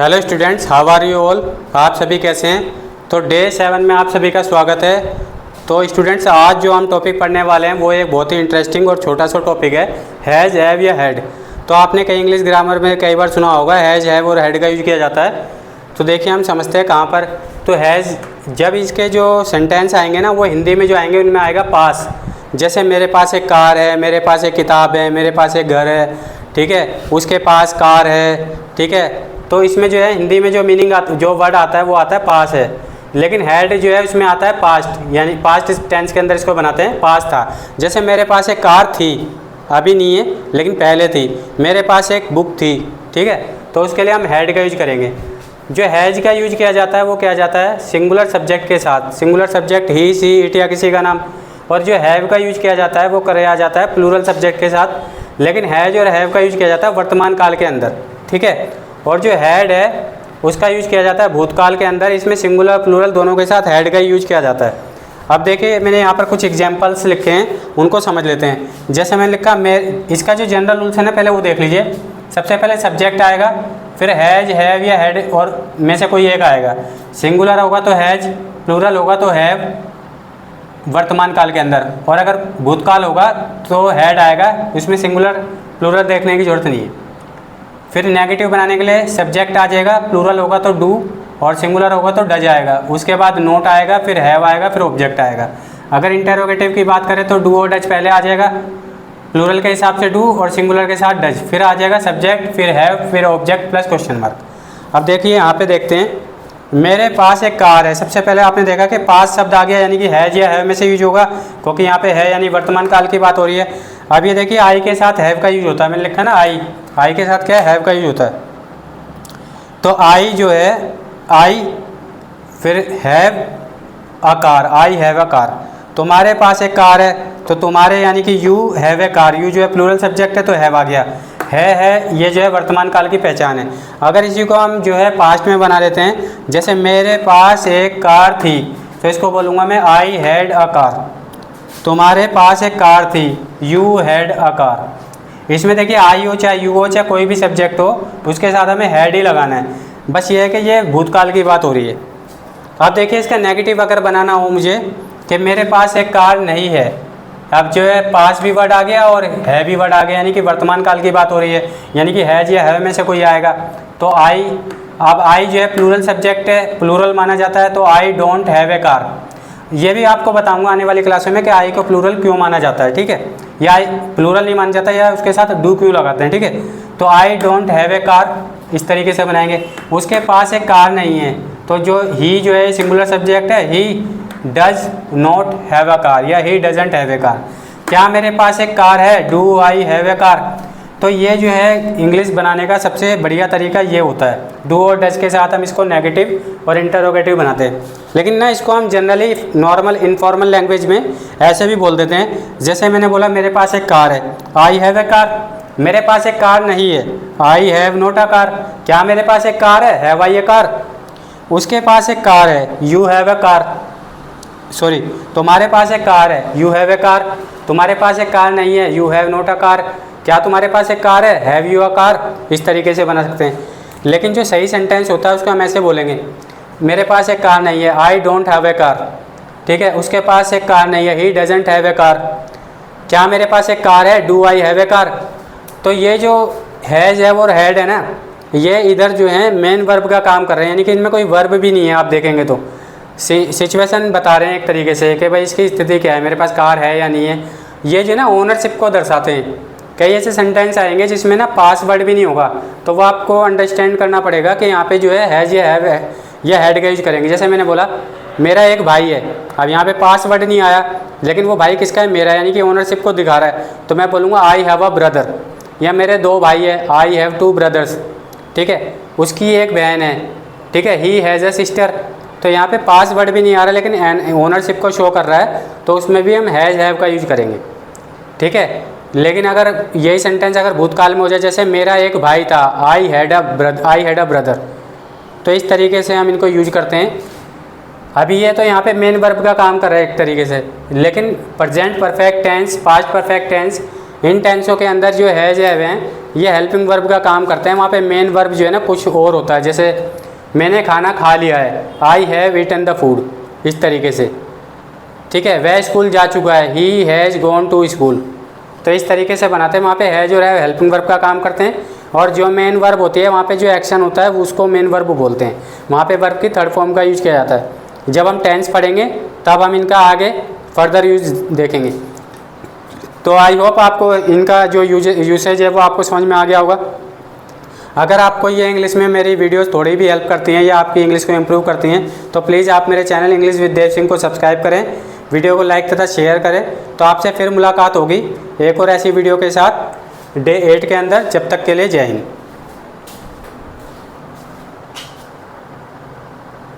Hello students, how are you all. आप सभी कैसे हैं। तो डे 7 में आप सभी का स्वागत है। तो स्टूडेंट्स, आज जो हम टॉपिक पढ़ने वाले हैं वो एक बहुत ही इंटरेस्टिंग और छोटा सा टॉपिक है, हैज़, हैव या हैड। तो आपने कई इंग्लिश ग्रामर में कई बार सुना होगा हैज़, हैव और हैड का यूज किया जाता है। तो देखिए हम समझते हैं कहाँ पर। तो हैज़, जब इसके जो सेंटेंस आएंगे ना वो हिंदी में जो आएंगे उनमें आएगा पास। जैसे मेरे पास एक कार है, मेरे पास एक किताब है, मेरे पास एक घर है, ठीक है, उसके पास कार है, ठीक है। तो इसमें जो है हिंदी में जो मीनिंग जो वर्ड आता है वो आता है पास है। लेकिन हैड जो है उसमें आता है पास्ट, यानी पास्ट टेंस के अंदर इसको बनाते हैं पास्ट था। जैसे मेरे पास एक कार थी, अभी नहीं है लेकिन पहले थी। मेरे पास एक बुक थी, ठीक है। तो उसके लिए हम हैड का यूज करेंगे। जो हैज का यूज किया जाता है वो किया जाता है सिंगुलर सब्जेक्ट के साथ। Singular subject he, she, it या किसी का नाम। और जो हैव का यूज किया जाता है वो किया जाता है प्लूरल सब्जेक्ट के साथ। लेकिन हैज और हैव का यूज किया जाता है वर्तमान काल के अंदर, ठीक है। और जो हैड है उसका यूज किया जाता है भूतकाल के अंदर। इसमें सिंगुलर प्लूरल दोनों के साथ हैड का यूज किया जाता है। अब देखिए मैंने यहाँ पर कुछ एग्जांपल्स लिखे हैं, उनको समझ लेते हैं। जैसे मैंने लिखा, इसका जो जनरल रूल्स है ना पहले वो देख लीजिए। सबसे पहले सब्जेक्ट आएगा, फिर हैज, हैव या हैड और में से कोई एक आएगा। सिंगुलर होगा तो हैज, प्लूरल होगा तो हैव वर्तमान काल के अंदर, और अगर भूतकाल होगा तो हैड आएगा। उसमें सिंगुलर प्लूरल देखने की जरूरत नहीं है। फिर नेगेटिव बनाने के लिए सब्जेक्ट आ जाएगा, प्लूरल होगा तो डू और सिंगुलर होगा तो डज आएगा। उसके बाद नोट आएगा, फिर हैव आएगा, फिर ऑब्जेक्ट आएगा। अगर इंटरोगेटिव की बात करें तो डू और डज पहले आ जाएगा, प्लूरल के हिसाब से डू और सिंगुलर के साथ डज। फिर आ जाएगा सब्जेक्ट, फिर हैव, फिर ऑब्जेक्ट प्लस क्वेश्चन मार्क। अब देखिए यहाँ पे देखते हैं, मेरे पास एक कार है। सबसे पहले आपने देखा कि पास शब्द आ गया, यानी कि हैज या हैव में से यूज होगा, क्योंकि यहाँ पे है यानी वर्तमान काल की बात हो रही है। अब ये देखिए आई के साथ हैव का यूज होता है। मैंने लिखा ना आई के साथ क्या है, हैव का यूज होता है। तो आई जो है, आई फिर have a car, I have a car. तुम्हारे पास एक कार है तो तुम्हारे यानी कि you have a car. You जो है प्लूरल सब्जेक्ट है तो हैव आ गया। है ये जो है वर्तमान काल की पहचान है। अगर इसी को हम जो है पास्ट में बना लेते हैं, जैसे मेरे पास एक कार थी तो इसको बोलूँगा मैं आई हैड अ कार। तुम्हारे पास एक कार थी, यू हैड अ कार। इसमें देखिए आई हो चाहे यू हो चाहे कोई भी सब्जेक्ट हो, उसके साथ हमें हैड ही लगाना है। बस ये है कि ये भूतकाल की बात हो रही है। अब देखिए इसका नेगेटिव अगर बनाना हो मुझे कि मेरे पास एक कार नहीं है, अब जो है पास भी वर्ड आ गया और है भी वर्ड आ गया, यानी कि वर्तमान काल की बात हो रही है, यानी कि हैज या हैव में से कोई आएगा। तो आई, अब आई जो है प्लूरल सब्जेक्ट है, प्लूरल माना जाता है, तो I don't have a car. ये भी आपको बताऊंगा आने वाली क्लासों में कि आई को प्लूरल क्यों माना जाता है, ठीक है, या आई प्लूरल नहीं माना जाता या उसके साथ डू क्यों लगाते हैं, ठीक है। तो I don't have a car इस तरीके से बनाएंगे। उसके पास एक कार नहीं है तो जो ही जो है सिंगुलर सब्जेक्ट है, he does not have a car या he doesn't have a car. क्या मेरे पास एक कार है, do I have a car. तो ये जो है इंग्लिश बनाने का सबसे बढ़िया तरीका ये होता है। डू और डज के साथ हम इसको नेगेटिव और इंटरोगेटिव बनाते हैं। लेकिन ना इसको हम जनरली नॉर्मल इनफॉर्मल लैंग्वेज में ऐसे भी बोल देते हैं। जैसे मैंने बोला मेरे पास एक कार है, आई हैव ए कार। मेरे पास एक कार नहीं है, I have not a car. क्या मेरे पास एक कार है, हैव आई ए कार। उसके पास एक कार है, you have a car. Sorry, तुम्हारे पास एक कार है, यू हैव ए कार। तुम्हारे पास एक कार नहीं है, you have not a car. क्या तुम्हारे पास एक कार है, हैव यू अ कार। इस तरीके से बना सकते हैं। लेकिन जो सही सेंटेंस होता है उसको हम ऐसे बोलेंगे, मेरे पास एक कार नहीं है, I don't have a car, ठीक है। उसके पास एक कार नहीं है, ही डजंट हैव ए कार। क्या मेरे पास एक कार है, do I have a car. तो ये जो हैज, हैव और हैड है ना, ये इधर जो है मेन वर्ब का काम कर रहे हैं, यानी कि इनमें कोई वर्ब भी नहीं है। आप देखेंगे तो सिचुएशन बता रहे हैं एक तरीके से कि भाई इसकी स्थिति क्या है, मेरे पास कार है या नहीं है। ये जो ना ओनरशिप को दर्शाते हैं। कई ऐसे सेंटेंस आएंगे जिसमें ना पास वर्ड भी नहीं होगा, तो वो आपको अंडरस्टैंड करना पड़ेगा कि यहाँ पे जो है हैज या हैव है या हैड का यूज करेंगे। जैसे मैंने बोला मेरा एक भाई है, अब यहाँ पे पास वर्ड नहीं आया, लेकिन वो भाई किसका है, मेरा, यानी कि ओनरशिप को दिखा रहा है। तो मैं बोलूँगा आई हैव अ ब्रदर, या मेरे दो भाई है, आई हैव टू ब्रदर्स, ठीक है। उसकी एक बहन है, ठीक है, ही हैज़ अ सिस्टर। तो यहाँ पे पास वर्ड भी नहीं आ रहा लेकिन ओनरशिप को शो कर रहा है, तो उसमें भी हम हैज़ हैव का यूज करेंगे, ठीक है। लेकिन अगर यही सेंटेंस अगर भूतकाल में हो जाए, जैसे मेरा एक भाई था, आई हैड अ ब्रदर, तो इस तरीके से हम इनको यूज करते हैं। अभी ये तो यहाँ पे मेन वर्ब का काम कर रहा है एक तरीके से, लेकिन present perfect tense, past perfect tense इन टेंसों के अंदर जो हैज हैव हैं ये हेल्पिंग वर्ब का काम करते हैं। वहाँ पे मेन वर्ब जो है ना कुछ और होता है, जैसे मैंने खाना खा लिया है, I have eaten the food, इस तरीके से, ठीक है। वह स्कूल जा चुका है, he has gone to school. तो इस तरीके से बनाते हैं। वहाँ पे हैज और हैव हेल्पिंग वर्ब का काम करते हैं, और जो मेन वर्ब होती है वहाँ पे जो एक्शन होता है उसको मेन वर्ब बोलते हैं। वहाँ पे वर्ब की थर्ड फॉर्म का यूज किया जाता है। जब हम टेंस पढ़ेंगे तब हम इनका आगे फर्दर यूज देखेंगे। तो आई होप आपको इनका जो यूसेज है वो आपको समझ में आ गया होगा। अगर आपको ये इंग्लिश में मेरी वीडियोस थोड़ी भी हेल्प करती हैं या आपकी इंग्लिश को इम्प्रूव करती हैं तो प्लीज़ आप मेरे channel English with Dev Singh को सब्सक्राइब करें, वीडियो को लाइक तथा शेयर करें। तो आपसे फिर मुलाकात होगी एक और ऐसी वीडियो के साथ डे 8 के अंदर। जब तक के लिए जय हिंद।